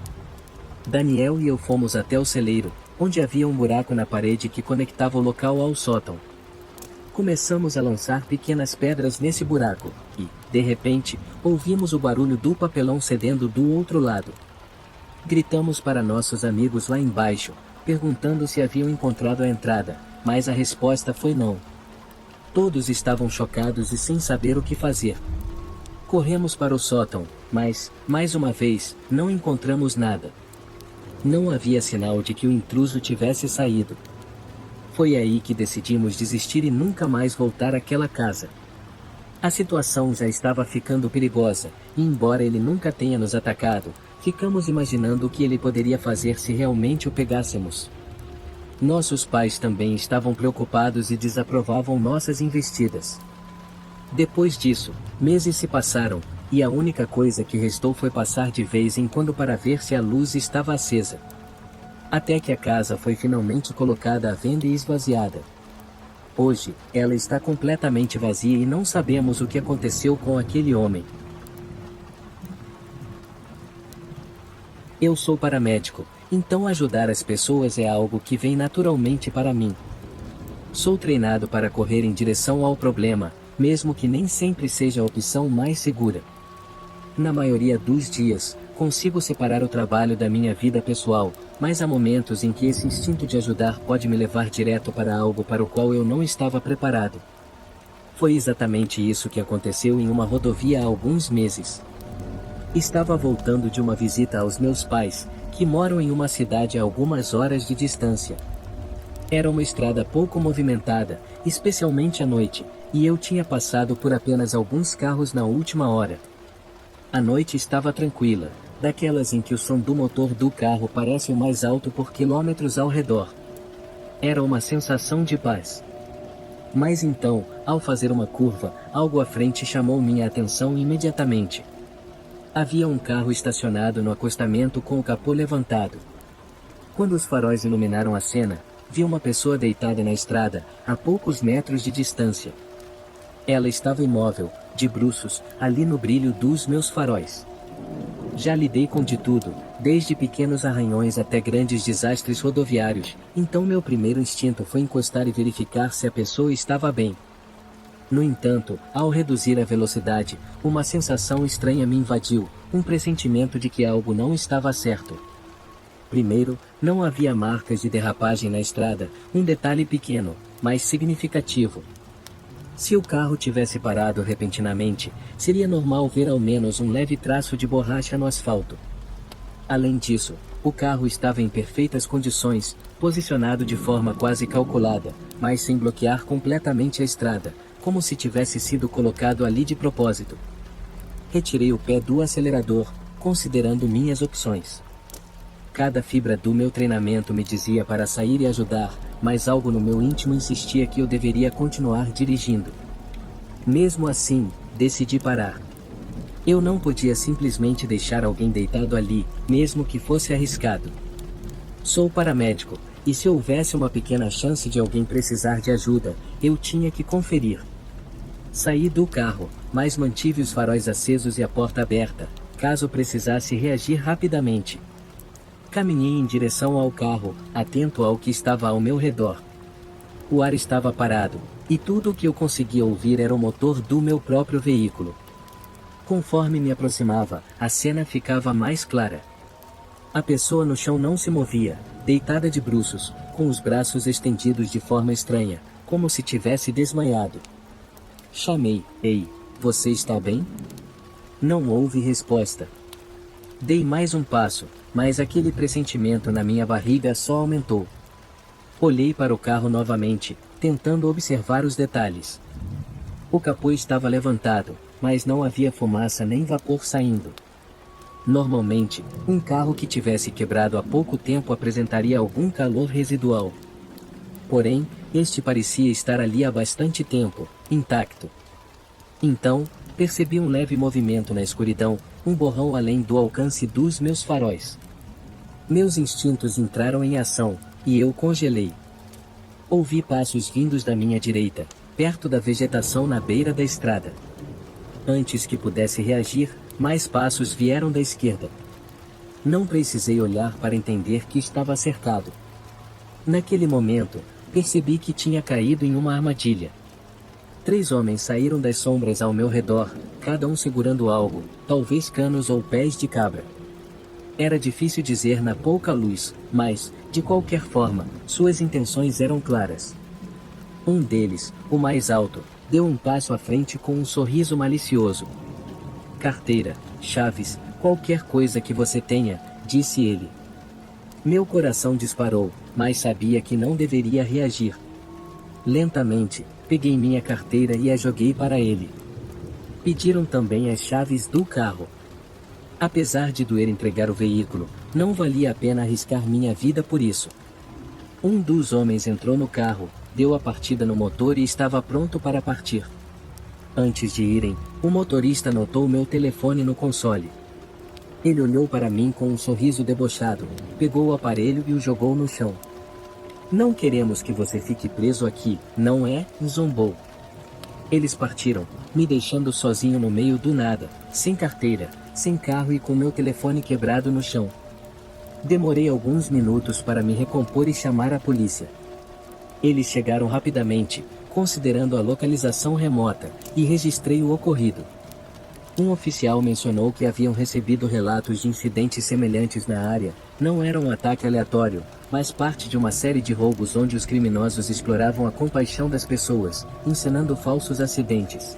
A: Daniel e eu fomos até o celeiro, onde havia um buraco na parede que conectava o local ao sótão. Começamos a lançar pequenas pedras nesse buraco, e, de repente, ouvimos o barulho do papelão cedendo do outro lado. Gritamos para nossos amigos lá embaixo, perguntando se haviam encontrado a entrada, mas a resposta foi não. Todos estavam chocados e sem saber o que fazer. Corremos para o sótão, mas, mais uma vez, não encontramos nada. Não havia sinal de que o intruso tivesse saído. Foi aí que decidimos desistir e nunca mais voltar àquela casa. A situação já estava ficando perigosa, e embora ele nunca tenha nos atacado, ficamos imaginando o que ele poderia fazer se realmente o pegássemos. Nossos pais também estavam preocupados e desaprovavam nossas investidas. Depois disso, meses se passaram, e a única coisa que restou foi passar de vez em quando para ver se a luz estava acesa. Até que a casa foi finalmente colocada à venda e esvaziada. Hoje, ela está completamente vazia e não sabemos o que aconteceu com aquele homem. Eu sou paramédico, então ajudar as pessoas é algo que vem naturalmente para mim. Sou treinado para correr em direção ao problema, mesmo que nem sempre seja a opção mais segura. Na maioria dos dias, consigo separar o trabalho da minha vida pessoal, mas há momentos em que esse instinto de ajudar pode me levar direto para algo para o qual eu não estava preparado. Foi exatamente isso que aconteceu em uma rodovia há alguns meses. Estava voltando de uma visita aos meus pais, que moram em uma cidade a algumas horas de distância. Era uma estrada pouco movimentada, especialmente à noite, e eu tinha passado por apenas alguns carros na última hora. A noite estava tranquila, daquelas em que o som do motor do carro parece o mais alto por quilômetros ao redor. Era uma sensação de paz. Mas então, ao fazer uma curva, algo à frente chamou minha atenção imediatamente. Havia um carro estacionado no acostamento com o capô levantado. Quando os faróis iluminaram a cena, vi uma pessoa deitada na estrada, a poucos metros de distância. Ela estava imóvel, de bruços, ali no brilho dos meus faróis. Já lidei com de tudo, desde pequenos arranhões até grandes desastres rodoviários, então meu primeiro instinto foi encostar e verificar se a pessoa estava bem. No entanto, ao reduzir a velocidade, uma sensação estranha me invadiu, um pressentimento de que algo não estava certo. Primeiro, não havia marcas de derrapagem na estrada, um detalhe pequeno, mas significativo. Se o carro tivesse parado repentinamente, seria normal ver ao menos um leve traço de borracha no asfalto. Além disso, o carro estava em perfeitas condições, posicionado de forma quase calculada, mas sem bloquear completamente a estrada, como se tivesse sido colocado ali de propósito. Retirei o pé do acelerador, considerando minhas opções. Cada fibra do meu treinamento me dizia para sair e ajudar, mas algo no meu íntimo insistia que eu deveria continuar dirigindo. Mesmo assim, decidi parar. Eu não podia simplesmente deixar alguém deitado ali, mesmo que fosse arriscado. Sou paramédico, e se houvesse uma pequena chance de alguém precisar de ajuda, eu tinha que conferir. Saí do carro, mas mantive os faróis acesos e a porta aberta, caso precisasse reagir rapidamente. Caminhei em direção ao carro, atento ao que estava ao meu redor. O ar estava parado, e tudo o que eu conseguia ouvir era o motor do meu próprio veículo. Conforme me aproximava, a cena ficava mais clara. A pessoa no chão não se movia, deitada de bruços, com os braços estendidos de forma estranha, como se tivesse desmaiado. Chamei: "Ei, você está bem?" Não houve resposta. Dei mais um passo, mas aquele pressentimento na minha barriga só aumentou. Olhei para o carro novamente, tentando observar os detalhes. O capô estava levantado, mas não havia fumaça nem vapor saindo. Normalmente, um carro que tivesse quebrado há pouco tempo apresentaria algum calor residual. Porém, este parecia estar ali há bastante tempo, intacto. Então, percebi um leve movimento na escuridão, um borrão além do alcance dos meus faróis. Meus instintos entraram em ação, e eu congelei. Ouvi passos vindos da minha direita, perto da vegetação na beira da estrada. Antes que pudesse reagir, mais passos vieram da esquerda. Não precisei olhar para entender que estava cercado. Naquele momento, percebi que tinha caído em uma armadilha. 3 homens saíram das sombras ao meu redor, cada um segurando algo, talvez canos ou pés de cabra. Era difícil dizer na pouca luz, mas, de qualquer forma, suas intenções eram claras. Um deles, o mais alto, deu um passo à frente com um sorriso malicioso. "Carteira, chaves, qualquer coisa que você tenha", disse ele. Meu coração disparou, mas sabia que não deveria reagir. Lentamente, peguei minha carteira e a joguei para ele. Pediram também as chaves do carro. Apesar de doer entregar o veículo, não valia a pena arriscar minha vida por isso. Um dos homens entrou no carro, deu a partida no motor e estava pronto para partir. Antes de irem, o motorista notou meu telefone no console. Ele olhou para mim com um sorriso debochado, pegou o aparelho e o jogou no chão. Não queremos que você fique preso aqui, não é? Zombou. Eles partiram, me deixando sozinho no meio do nada, sem carteira, sem carro e com meu telefone quebrado no chão. Demorei alguns minutos para me recompor e chamar a polícia. Eles chegaram rapidamente, considerando a localização remota, e registrei o ocorrido. Um oficial mencionou que haviam recebido relatos de incidentes semelhantes na área. Não era um ataque aleatório, mas parte de uma série de roubos onde os criminosos exploravam a compaixão das pessoas, encenando falsos acidentes.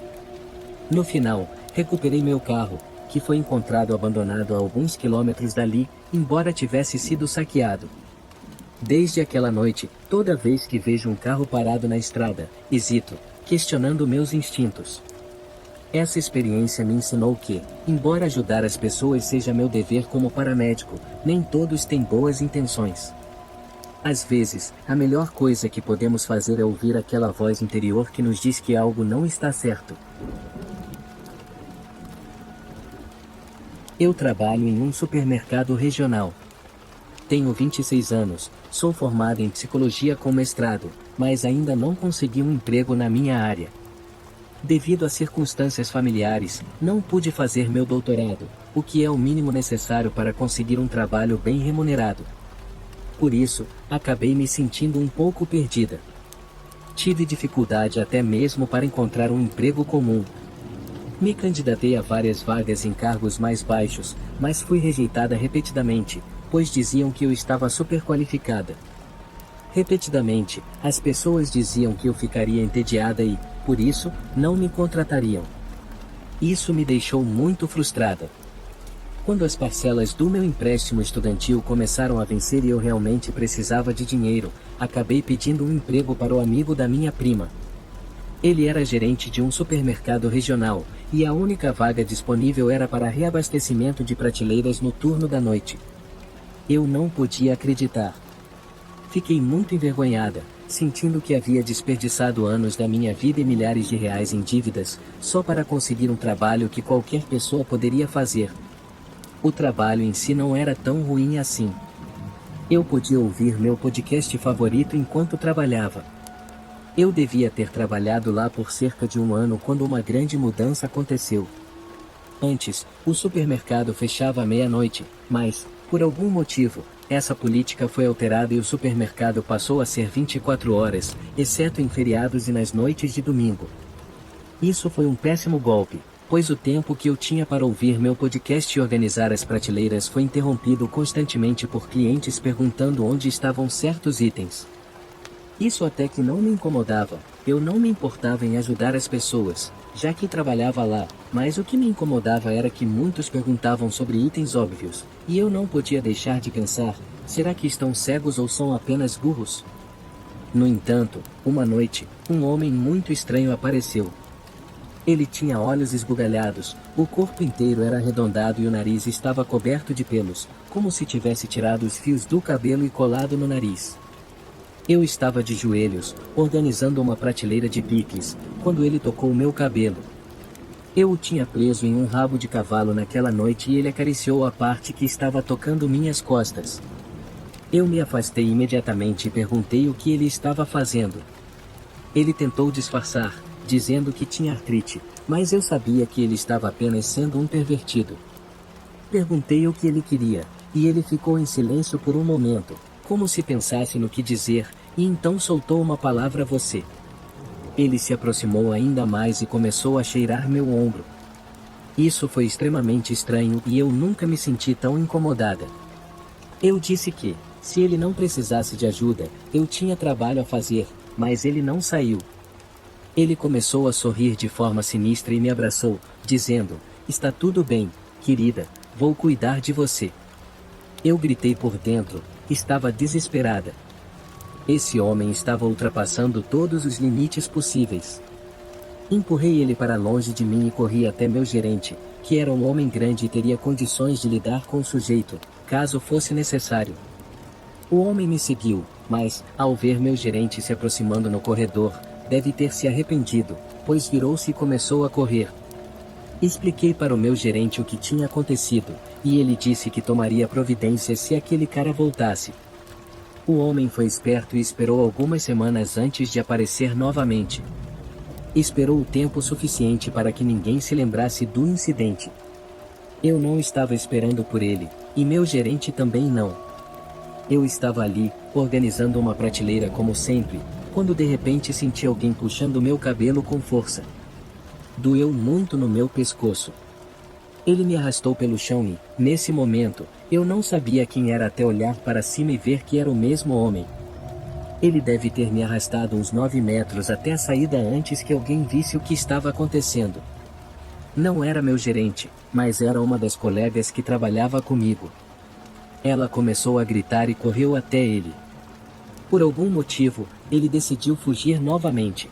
A: No final, recuperei meu carro, que foi encontrado abandonado a alguns quilômetros dali, embora tivesse sido saqueado. Desde aquela noite, toda vez que vejo um carro parado na estrada, hesito, questionando meus instintos. Essa experiência me ensinou que, embora ajudar as pessoas seja meu dever como paramédico, nem todos têm boas intenções. Às vezes, a melhor coisa que podemos fazer é ouvir aquela voz interior que nos diz que algo não está certo. Eu trabalho em um supermercado regional. Tenho 26 anos, sou formado em psicologia com mestrado, mas ainda não consegui um emprego na minha área. Devido a circunstâncias familiares, não pude fazer meu doutorado, o que é o mínimo necessário para conseguir um trabalho bem remunerado. Por isso, acabei me sentindo um pouco perdida. Tive dificuldade até mesmo para encontrar um emprego comum. Me candidatei a várias vagas em cargos mais baixos, mas fui rejeitada repetidamente, pois diziam que eu estava superqualificada. Repetidamente, as pessoas diziam que eu ficaria entediada e, por isso, não me contratariam. Isso me deixou muito frustrada. Quando as parcelas do meu empréstimo estudantil começaram a vencer e eu realmente precisava de dinheiro, acabei pedindo um emprego para o amigo da minha prima. Ele era gerente de um supermercado regional, e a única vaga disponível era para reabastecimento de prateleiras no turno da noite. Eu não podia acreditar. Fiquei muito envergonhada, sentindo que havia desperdiçado anos da minha vida e milhares de reais em dívidas, só para conseguir um trabalho que qualquer pessoa poderia fazer. O trabalho em si não era tão ruim assim. Eu podia ouvir meu podcast favorito enquanto trabalhava. Eu devia ter trabalhado lá por cerca de um ano quando uma grande mudança aconteceu. Antes, o supermercado fechava à meia-noite, mas, por algum motivo, essa política foi alterada e o supermercado passou a ser 24 horas, exceto em feriados e nas noites de domingo. Isso foi um péssimo golpe, pois o tempo que eu tinha para ouvir meu podcast e organizar as prateleiras foi interrompido constantemente por clientes perguntando onde estavam certos itens. Isso até que não me incomodava, eu não me importava em ajudar as pessoas, já que trabalhava lá, mas o que me incomodava era que muitos perguntavam sobre itens óbvios, e eu não podia deixar de pensar, será que estão cegos ou são apenas burros? No entanto, uma noite, um homem muito estranho apareceu. Ele tinha olhos esbugalhados, o corpo inteiro era arredondado e o nariz estava coberto de pelos, como se tivesse tirado os fios do cabelo e colado no nariz. Eu estava de joelhos, organizando uma prateleira de picles, quando ele tocou meu cabelo. Eu o tinha preso em um rabo de cavalo naquela noite e ele acariciou a parte que estava tocando minhas costas. Eu me afastei imediatamente e perguntei o que ele estava fazendo. Ele tentou disfarçar, dizendo que tinha artrite, mas eu sabia que ele estava apenas sendo um pervertido. Perguntei o que ele queria, e ele ficou em silêncio por um momento, como se pensasse no que dizer, e então soltou uma palavra: você. Ele se aproximou ainda mais e começou a cheirar meu ombro. Isso foi extremamente estranho e eu nunca me senti tão incomodada. Eu disse que, se ele não precisasse de ajuda, eu tinha trabalho a fazer, mas ele não saiu. Ele começou a sorrir de forma sinistra e me abraçou, dizendo: está tudo bem, querida, vou cuidar de você. Eu gritei por dentro, estava desesperada. Esse homem estava ultrapassando todos os limites possíveis. Empurrei ele para longe de mim e corri até meu gerente, que era um homem grande e teria condições de lidar com o sujeito, caso fosse necessário. O homem me seguiu, mas, ao ver meu gerente se aproximando no corredor, deve ter se arrependido, pois virou-se e começou a correr. Expliquei para o meu gerente o que tinha acontecido, e ele disse que tomaria providências se aquele cara voltasse. O homem foi esperto e esperou algumas semanas antes de aparecer novamente. Esperou o tempo suficiente para que ninguém se lembrasse do incidente. Eu não estava esperando por ele, e meu gerente também não. Eu estava ali, organizando uma prateleira como sempre, quando de repente senti alguém puxando meu cabelo com força. Doeu muito no meu pescoço. Ele me arrastou pelo chão e, nesse momento, eu não sabia quem era até olhar para cima e ver que era o mesmo homem. Ele deve ter me arrastado uns 9 metros até a saída antes que alguém visse o que estava acontecendo. Não era meu gerente, mas era uma das colegas que trabalhava comigo. Ela começou a gritar e correu até ele. Por algum motivo, ele decidiu fugir novamente.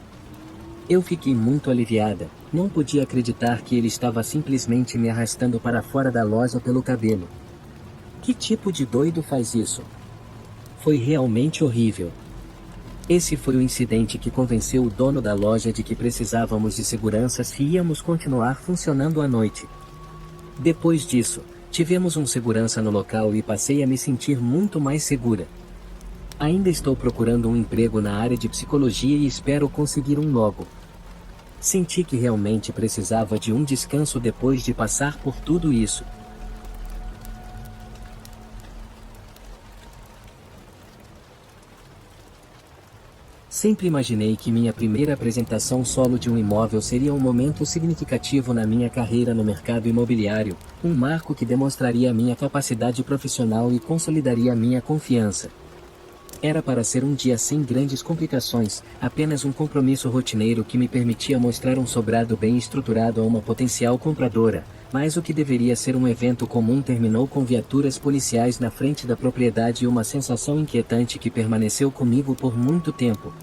A: Eu fiquei muito aliviada, não podia acreditar que ele estava simplesmente me arrastando para fora da loja pelo cabelo. Que tipo de doido faz isso? Foi realmente horrível. Esse foi o incidente que convenceu o dono da loja de que precisávamos de segurança se íamos continuar funcionando à noite. Depois disso, tivemos um segurança no local e passei a me sentir muito mais segura. Ainda estou procurando um emprego na área de psicologia e espero conseguir um logo. Senti que realmente precisava de um descanso depois de passar por tudo isso. Sempre imaginei que minha primeira apresentação solo de um imóvel seria um momento significativo na minha carreira no mercado imobiliário, um marco que demonstraria a minha capacidade profissional e consolidaria a minha confiança. Era para ser um dia sem grandes complicações, apenas um compromisso rotineiro que me permitia mostrar um sobrado bem estruturado a uma potencial compradora, mas o que deveria ser um evento comum terminou com viaturas policiais na frente da propriedade e uma sensação inquietante que permaneceu comigo por muito tempo.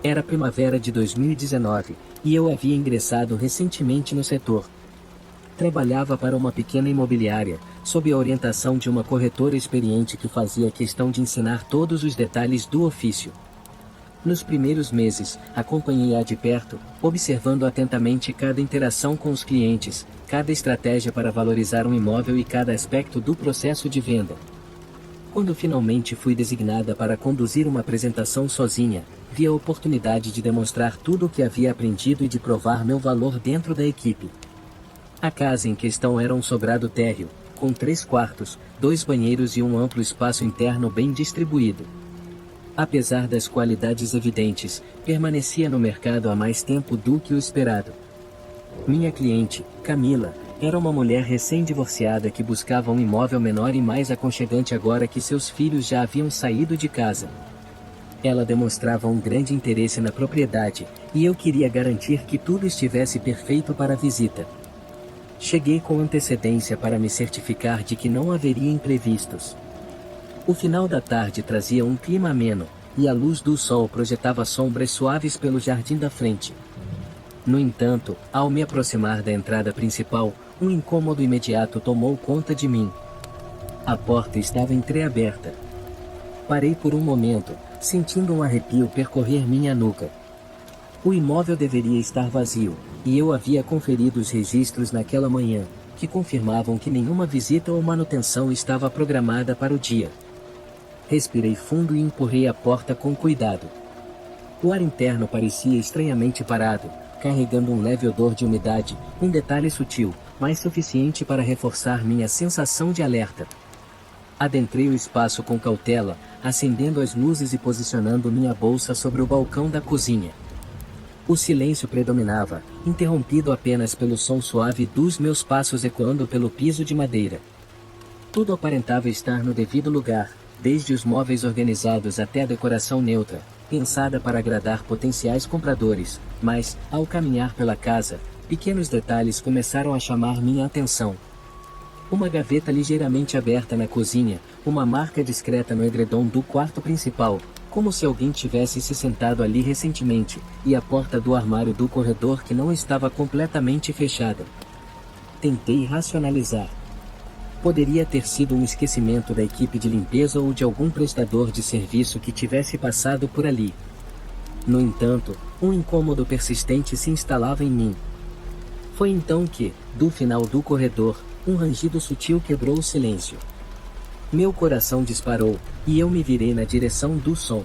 A: Era primavera de 2019, e eu havia ingressado recentemente no setor. Trabalhava para uma pequena imobiliária, sob a orientação de uma corretora experiente que fazia questão de ensinar todos os detalhes do ofício. Nos primeiros meses, acompanhei-a de perto, observando atentamente cada interação com os clientes, cada estratégia para valorizar um imóvel e cada aspecto do processo de venda. Quando finalmente fui designada para conduzir uma apresentação sozinha, vi a oportunidade de demonstrar tudo o que havia aprendido e de provar meu valor dentro da equipe. A casa em questão era um sobrado térreo, com 3 quartos, 2 banheiros e um amplo espaço interno bem distribuído. Apesar das qualidades evidentes, permanecia no mercado há mais tempo do que o esperado. Minha cliente, Camila, era uma mulher recém-divorciada que buscava um imóvel menor e mais aconchegante agora que seus filhos já haviam saído de casa. Ela demonstrava um grande interesse na propriedade, e eu queria garantir que tudo estivesse perfeito para a visita. Cheguei com antecedência para me certificar de que não haveria imprevistos. O final da tarde trazia um clima ameno, e a luz do sol projetava sombras suaves pelo jardim da frente. No entanto, ao me aproximar da entrada principal, um incômodo imediato tomou conta de mim. A porta estava entreaberta. Parei por um momento, sentindo um arrepio percorrer minha nuca. O imóvel deveria estar vazio, e eu havia conferido os registros naquela manhã, que confirmavam que nenhuma visita ou manutenção estava programada para o dia. Respirei fundo e empurrei a porta com cuidado. O ar interno parecia estranhamente parado, carregando um leve odor de umidade, um detalhe sutil, mas suficiente para reforçar minha sensação de alerta. Adentrei o espaço com cautela, acendendo as luzes e posicionando minha bolsa sobre o balcão da cozinha. O silêncio predominava, interrompido apenas pelo som suave dos meus passos ecoando pelo piso de madeira. Tudo aparentava estar no devido lugar, desde os móveis organizados até a decoração neutra, pensada para agradar potenciais compradores, mas, ao caminhar pela casa, pequenos detalhes começaram a chamar minha atenção. Uma gaveta ligeiramente aberta na cozinha, uma marca discreta no edredom do quarto principal, como se alguém tivesse se sentado ali recentemente, e a porta do armário do corredor que não estava completamente fechada. Tentei racionalizar. Poderia ter sido um esquecimento da equipe de limpeza ou de algum prestador de serviço que tivesse passado por ali. No entanto, um incômodo persistente se instalava em mim. Foi então que, do final do corredor, um rangido sutil quebrou o silêncio. Meu coração disparou, e eu me virei na direção do som.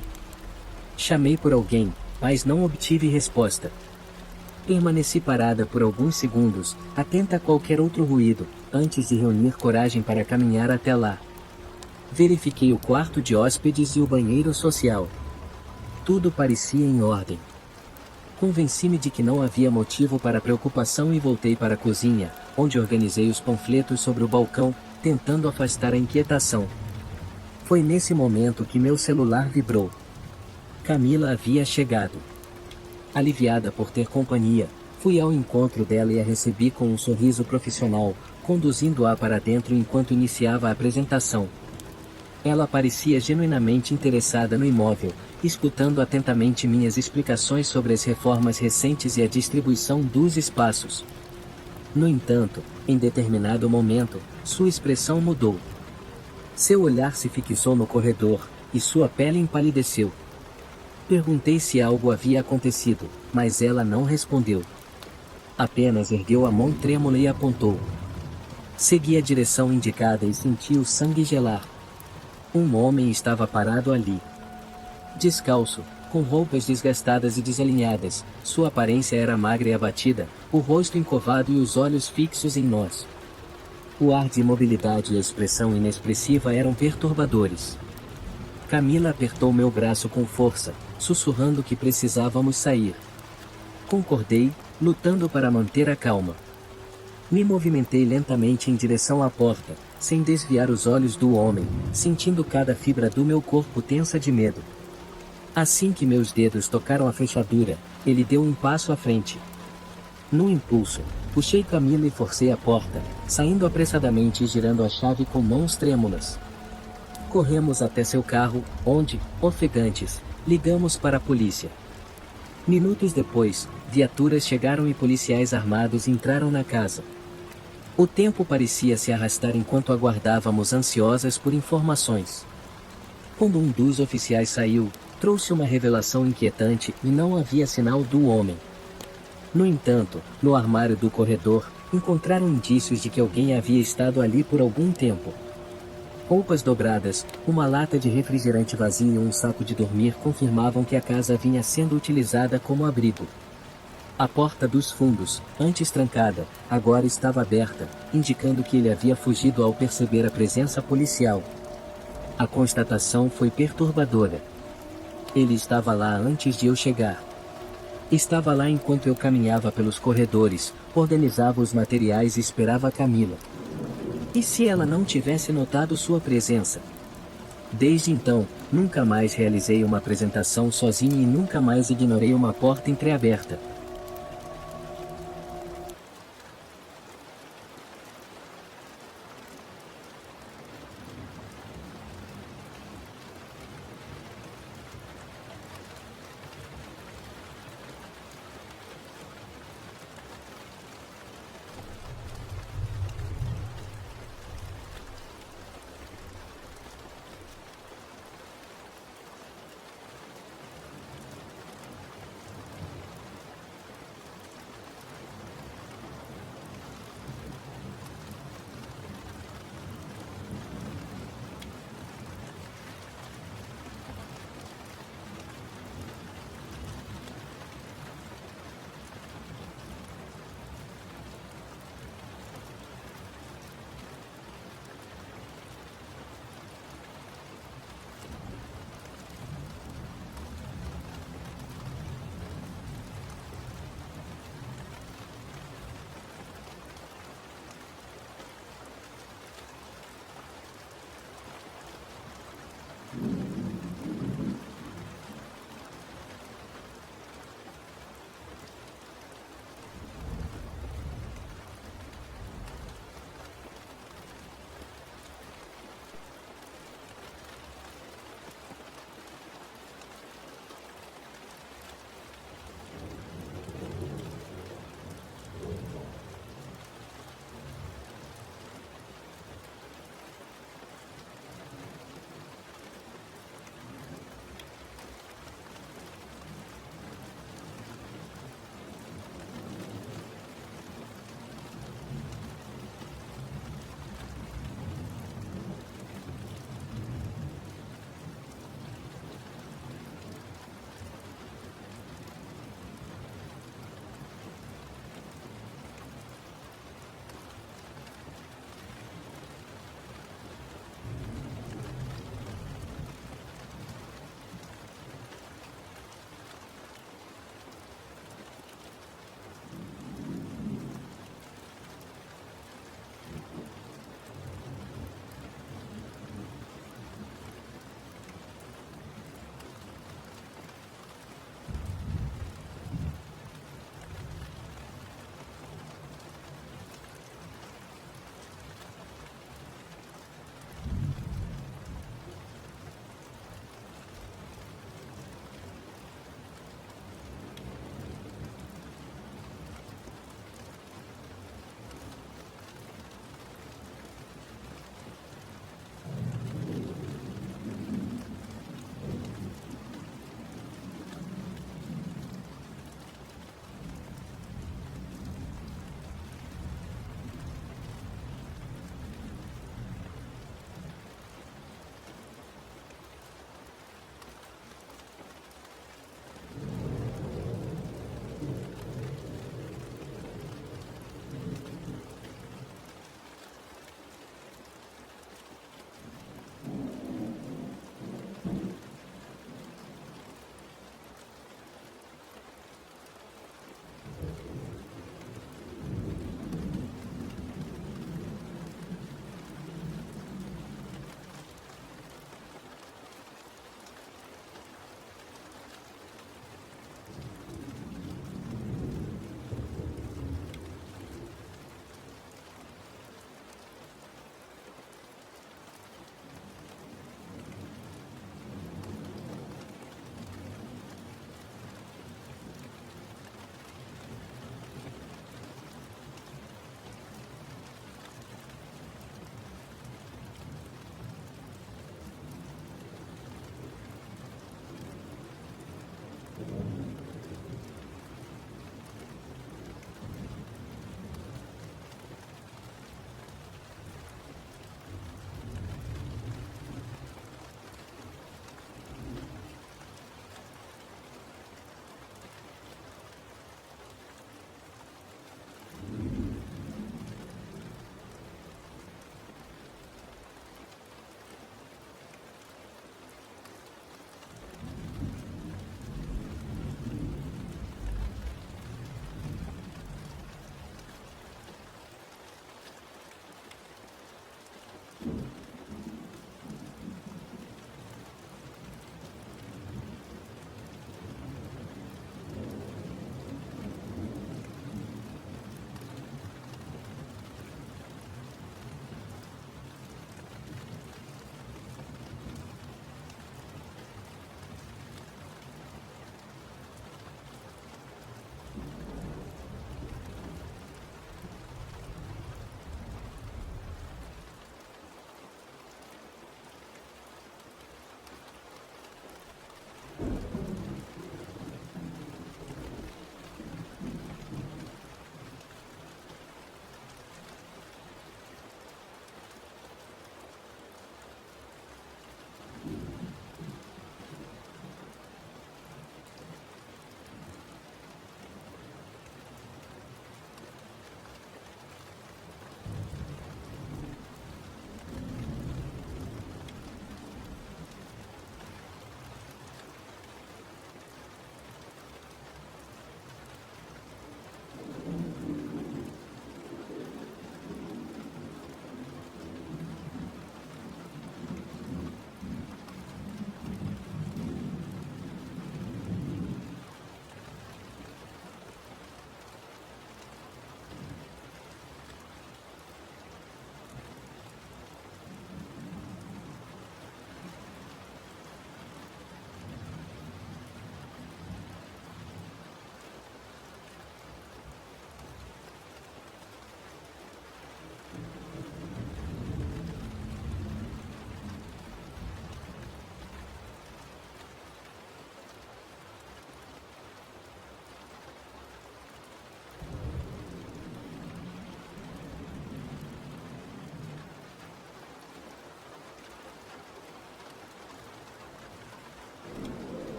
A: Chamei por alguém, mas não obtive resposta. Permaneci parada por alguns segundos, atenta a qualquer outro ruído, antes de reunir coragem para caminhar até lá. Verifiquei o quarto de hóspedes e o banheiro social. Tudo parecia em ordem. Convenci-me de que não havia motivo para preocupação e voltei para a cozinha, onde organizei os panfletos sobre o balcão, tentando afastar a inquietação. Foi nesse momento que meu celular vibrou. Camila havia chegado. Aliviada por ter companhia, fui ao encontro dela e a recebi com um sorriso profissional, conduzindo-a para dentro enquanto iniciava a apresentação. Ela parecia genuinamente interessada no imóvel, escutando atentamente minhas explicações sobre as reformas recentes e a distribuição dos espaços. No entanto, em determinado momento, sua expressão mudou. Seu olhar se fixou no corredor, e sua pele empalideceu. Perguntei se algo havia acontecido, mas ela não respondeu. Apenas ergueu a mão trêmula e apontou. Segui a direção indicada e senti o sangue gelar. Um homem estava parado ali. Descalço, com roupas desgastadas e desalinhadas, sua aparência era magra e abatida, o rosto encovado e os olhos fixos em nós. O ar de imobilidade e a expressão inexpressiva eram perturbadores. Camila apertou meu braço com força, sussurrando que precisávamos sair. Concordei, lutando para manter a calma. Me movimentei lentamente em direção à porta, sem desviar os olhos do homem, sentindo cada fibra do meu corpo tensa de medo. Assim que meus dedos tocaram a fechadura, ele deu um passo à frente. Num impulso, puxei Camila e forcei a porta, saindo apressadamente e girando a chave com mãos trêmulas. Corremos até seu carro, onde, ofegantes, ligamos para a polícia. Minutos depois, viaturas chegaram e policiais armados entraram na casa. O tempo parecia se arrastar enquanto aguardávamos ansiosas por informações. Quando um dos oficiais saiu, trouxe uma revelação inquietante e não havia sinal do homem. No entanto, no armário do corredor, encontraram indícios de que alguém havia estado ali por algum tempo. Roupas dobradas, uma lata de refrigerante vazia e um saco de dormir confirmavam que a casa vinha sendo utilizada como abrigo. A porta dos fundos, antes trancada, agora estava aberta, indicando que ele havia fugido ao perceber a presença policial. A constatação foi perturbadora. Ele estava lá antes de eu chegar. Estava lá enquanto eu caminhava pelos corredores, organizava os materiais e esperava Camila. E se ela não tivesse notado sua presença? Desde então, nunca mais realizei uma apresentação sozinho e nunca mais ignorei uma porta entreaberta.